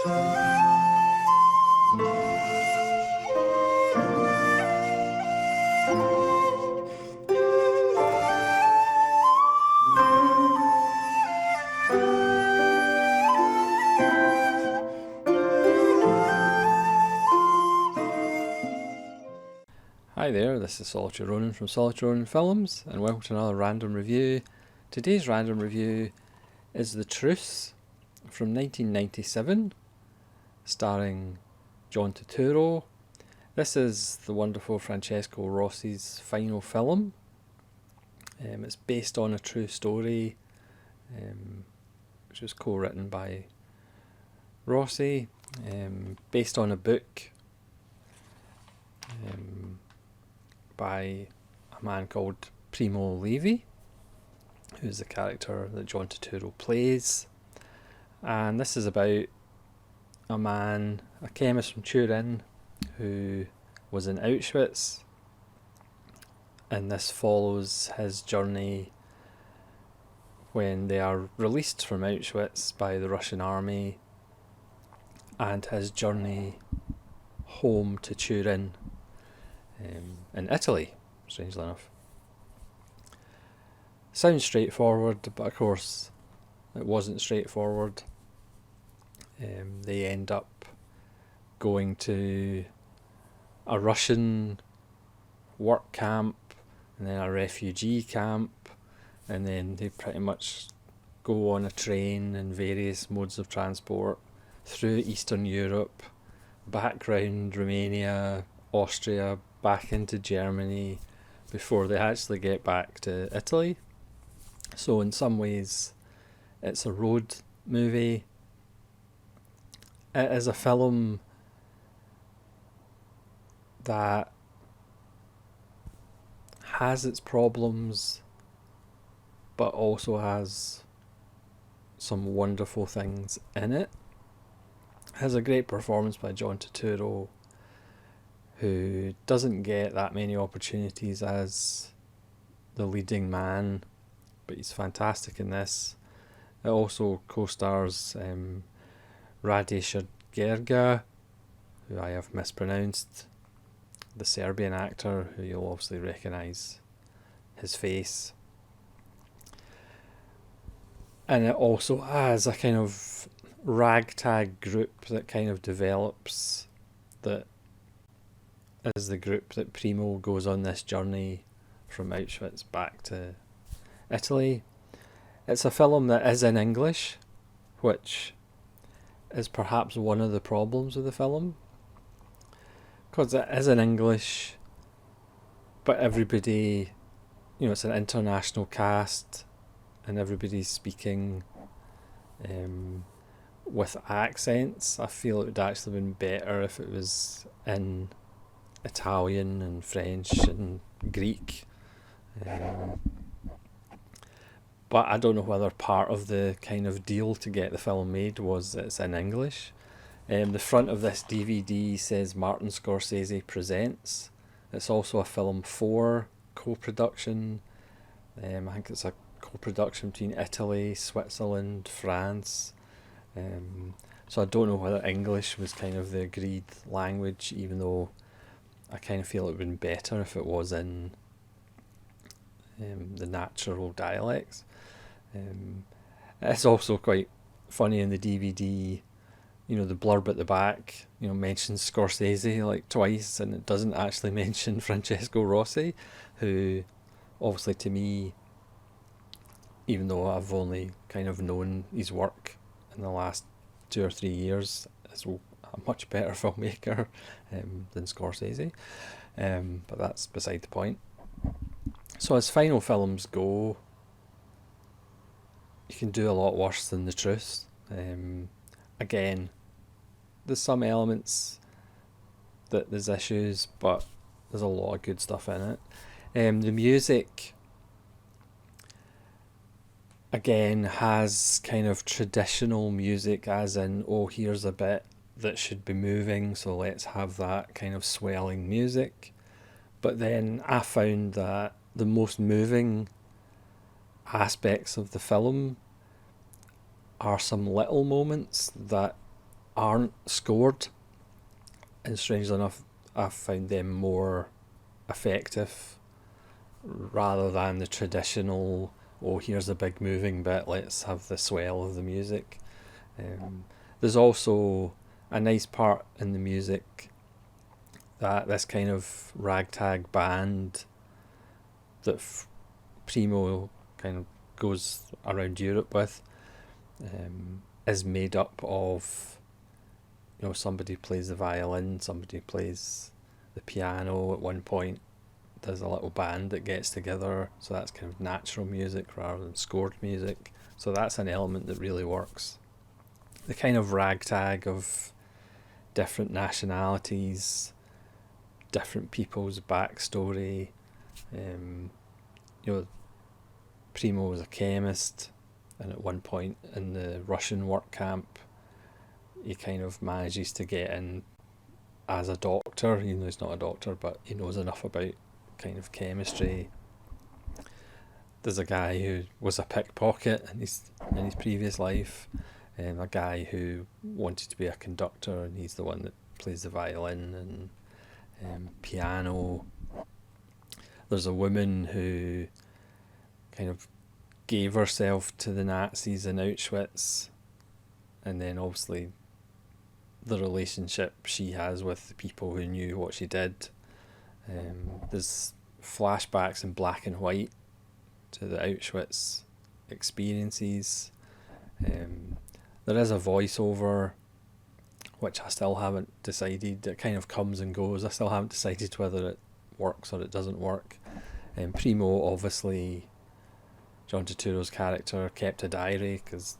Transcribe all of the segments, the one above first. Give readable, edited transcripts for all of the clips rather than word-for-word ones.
Hi there, this is Solitary Ronin from Solitary Ronin Films, and welcome to another random review. Today's random review is The Truce from 1997, starring John Turturro. This is the wonderful Francesco Rosi's final film. It's based on a true story, which was co-written by Rossi, based on a book by a man called Primo Levi, who's the character that John Turturro plays. And this is about a man, a chemist from Turin, who was in Auschwitz, and this follows his journey when they are released from Auschwitz by the Russian army, and his journey home to Turin in Italy, strangely enough. Sounds straightforward, but of course it wasn't straightforward. They end up going to a Russian work camp and then a refugee camp, and then they pretty much go on a train and various modes of transport through Eastern Europe, back round Romania, Austria, back into Germany before they actually get back to Italy. So in some ways it's a road movie. It is a film that has its problems but also has some wonderful things in it. It has a great performance by John Turturro, who doesn't get that many opportunities as the leading man, but he's fantastic in this. It also co-stars Radiša Gerga, who I have mispronounced, the Serbian actor, who you'll obviously recognise his face. And it also has a kind of ragtag group that kind of develops, that is the group that Primo goes on this journey from Auschwitz back to Italy. It's a film that is in English, which is perhaps one of the problems with the film, because it is in English, but everybody, it's an international cast and everybody's speaking with accents. I feel it would actually have been better if it was in Italian and French and Greek, but I don't know whether part of the kind of deal to get the film made was that it's in English. The front of this DVD says Martin Scorsese Presents. It's also a Film 4 co-production. I think it's a co-production between Italy, Switzerland, France. So I don't know whether English was kind of the agreed language, even though I kind of feel it would have been better if it was in the natural dialects. It's also quite funny in the DVD, the blurb at the back, mentions Scorsese like twice, and it doesn't actually mention Francesco Rosi, who obviously to me, even though I've only kind of known his work in the last 2 or 3 years, is a much better filmmaker than Scorsese, but that's beside the point. So as final films go, you can do a lot worse than The Truce. Again, there's some elements that there's issues, but there's a lot of good stuff in it. The music, again, has kind of traditional music, as in, oh, here's a bit that should be moving, so let's have that kind of swelling music. But then I found that the most moving aspects of the film are some little moments that aren't scored, and strangely enough, I've found them more effective rather than the traditional, oh, here's a big moving bit, let's have the swell of the music. There's also a nice part in the music that this kind of ragtag band that Primo kind of goes around Europe with is made up of, somebody plays the violin, somebody plays the piano at one point. There's a little band that gets together, so that's kind of natural music rather than scored music. So that's an element that really works. The kind of ragtag of different nationalities, different people's backstory. Primo was a chemist, and at one point in the Russian work camp, he kind of manages to get in as a doctor, even though he's not a doctor, but he knows enough about kind of chemistry. There's a guy who was a pickpocket in his previous life, a guy who wanted to be a conductor, and he's the one that plays the violin and piano. There's a woman who kind of gave herself to the Nazis in Auschwitz, and then obviously the relationship she has with the people who knew what she did. There's flashbacks in black and white to the Auschwitz experiences. There is a voiceover, which I still haven't decided. It kind of comes and goes. I still haven't decided whether it works or it doesn't work. Primo, obviously, John Turturro's character, kept a diary because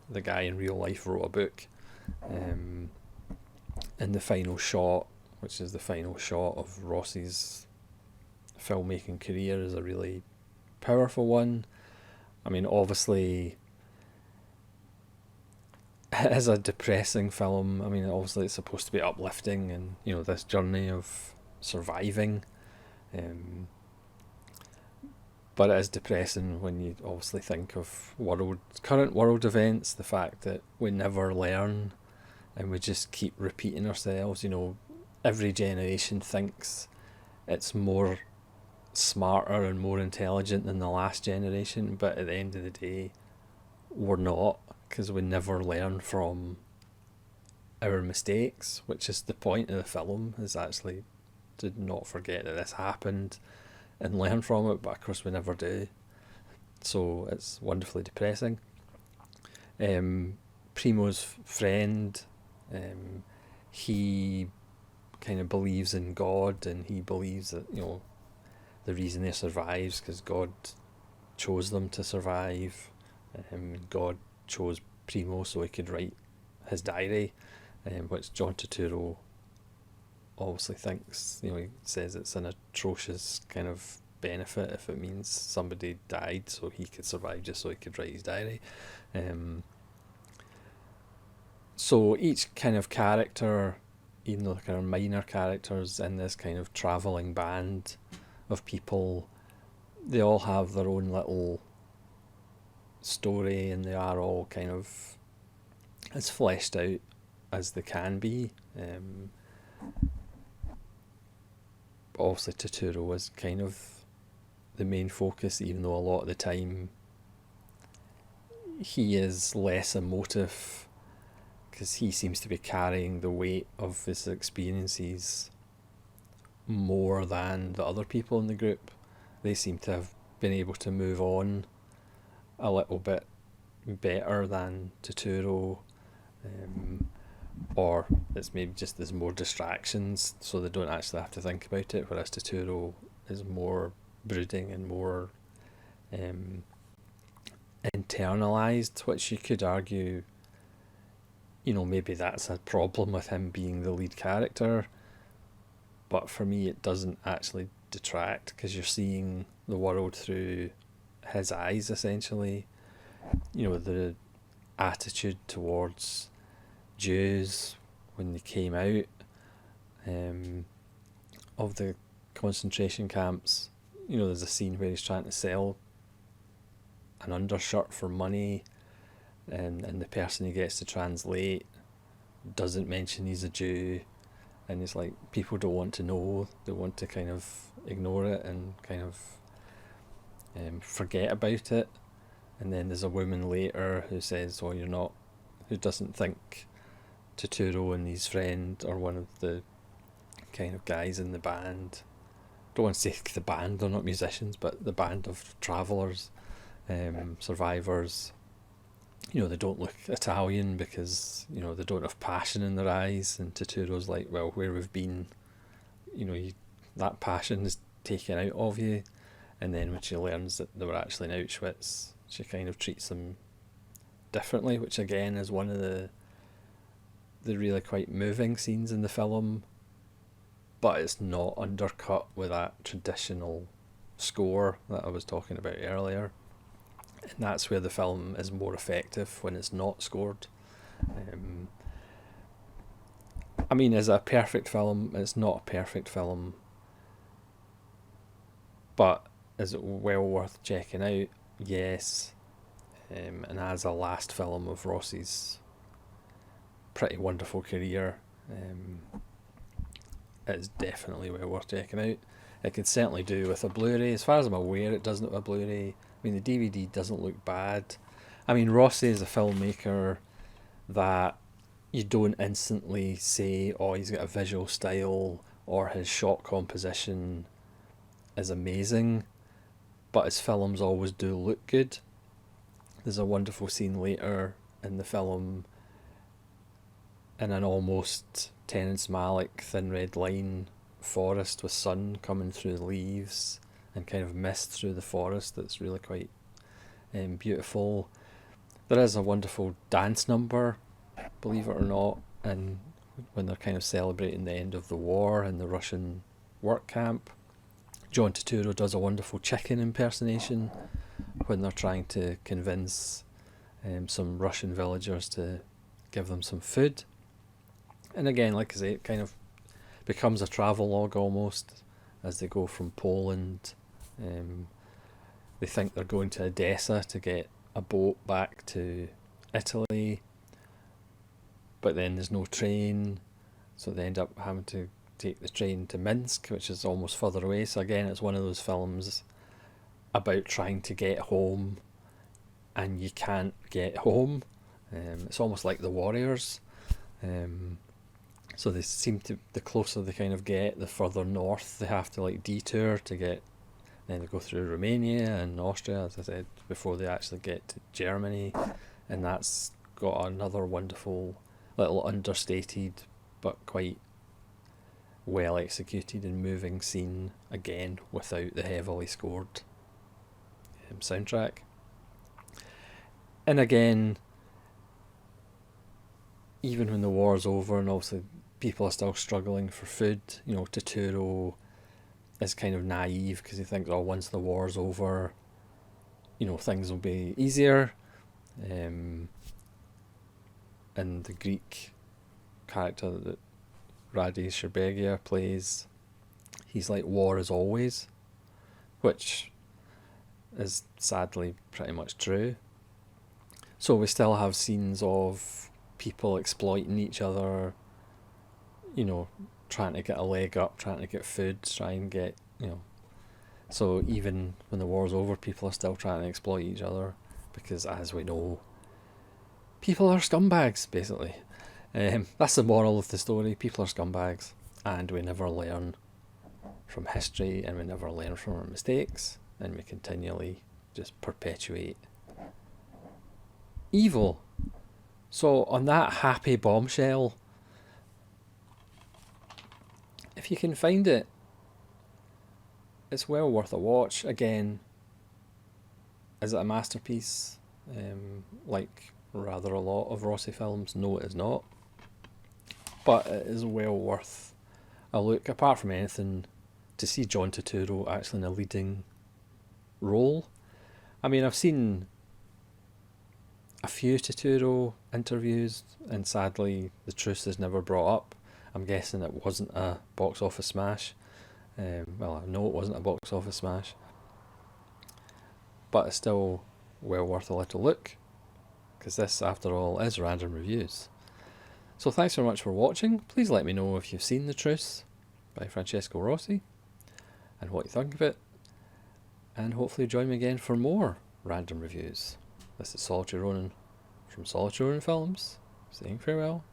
the guy in real life wrote a book. And the final shot, which is the final shot of Rossi's filmmaking career, is a really powerful one. I mean, obviously, it is a depressing film. I mean, obviously, it's supposed to be uplifting and, this journey of surviving. But it is depressing when you obviously think of current world events, the fact that we never learn and we just keep repeating ourselves. Every generation thinks it's more smarter and more intelligent than the last generation, but at the end of the day, we're not, because we never learn from our mistakes, which is the point of the film, is actually to not forget that this happened and learn from it, but of course we never do. So it's wonderfully depressing. Primo's friend, he kind of believes in God, and he believes that the reason they survives because God chose them to survive. God chose Primo so he could write his diary, which John Turturro obviously thinks, he says it's an atrocious kind of benefit if it means somebody died so he could survive just so he could write his diary. So each kind of character, even though they're kind of minor characters in this kind of travelling band of people, they all have their own little story, and they are all kind of as fleshed out as they can be. But obviously Turturro was kind of the main focus, even though a lot of the time he is less emotive, because he seems to be carrying the weight of his experiences more than the other people in the group. They seem to have been able to move on a little bit better than Turturro, or it's maybe just there's more distractions so they don't actually have to think about it, whereas Turturro is more brooding and more internalized, which you could argue, maybe that's a problem with him being the lead character, but for me it doesn't actually detract, because you're seeing the world through his eyes essentially. The attitude towards Jews when they came out of the concentration camps. There's a scene where he's trying to sell an undershirt for money, and the person he gets to translate doesn't mention he's a Jew, and it's like people don't want to know, they want to kind of ignore it and kind of forget about it. And then there's a woman later who says, "Oh, you're not," who doesn't think Turturro and his friend are one of the kind of guys in the band. Don't want to say the band, they're not musicians, but the band of travellers, survivors. They don't look Italian because, they don't have passion in their eyes. And Turturro's like, well, where we've been, that passion is taken out of you. And then when she learns that they were actually in Auschwitz, she kind of treats them differently, which again is one of the really quite moving scenes in the film, but it's not undercut with that traditional score that I was talking about earlier. And that's where the film is more effective, when it's not scored. Is it a perfect film? It's not a perfect film, but is it well worth checking out? Yes. And as a last film of Rossi's pretty wonderful career, it's definitely well worth checking out. It could certainly do with a Blu-ray. As far as I'm aware, it doesn't have a Blu-ray. The DVD doesn't look bad. Rossi is a filmmaker that you don't instantly say, oh, he's got a visual style or his shot composition is amazing, but his films always do look good. There's a wonderful scene later in the film in an almost Terrence Malick Thin Red Line forest with sun coming through the leaves and kind of mist through the forest that's really quite beautiful. There is a wonderful dance number, believe it or not, and when they're kind of celebrating the end of the war in the Russian work camp. John Turturro does a wonderful chicken impersonation when they're trying to convince some Russian villagers to give them some food. And again, like I say, it kind of becomes a travelogue almost as they go from Poland. They think they're going to Odessa to get a boat back to Italy, but then there's no train, so they end up having to take the train to Minsk, which is almost further away. So again, it's one of those films about trying to get home and you can't get home. It's almost like The Warriors. So they seem to, the closer they kind of get, the further north they have to like detour to get. Then they go through Romania and Austria, as I said, before they actually get to Germany. And that's got another wonderful, little understated, but quite well executed and moving scene, again, without the heavily scored soundtrack. And again, even when the war's over and obviously people are still struggling for food, Turturro is kind of naive because he thinks, oh, once the war's over, things will be easier. And the Greek character that Radi Sherbegia plays, he's like, war is always, which is sadly pretty much true. So we still have scenes of people exploiting each other, trying to get a leg up, trying to get food, trying to get, So even when the war's over, people are still trying to exploit each other because, as we know, people are scumbags, basically. That's the moral of the story. People are scumbags, and we never learn from history, and we never learn from our mistakes, and we continually just perpetuate evil. So on that happy bombshell, if you can find it, it's well worth a watch. Again, is it a masterpiece? Like rather a lot of Rossi films? No, it is not. But it is well worth a look, apart from anything, to see John Turturro actually in a leading role. I've seen a few Turturro interviews, and sadly the Truce is never brought up. I'm guessing it wasn't a box office smash. Well, I know it wasn't a box office smash, but it's still well worth a little look, because this, after all, is Random Reviews. So thanks very much for watching. Please let me know if you've seen The Truce by Francesco Rosi and what you think of it. And hopefully join me again for more random reviews. This is Solitary Ronin from Solitary Ronin Films, saying farewell.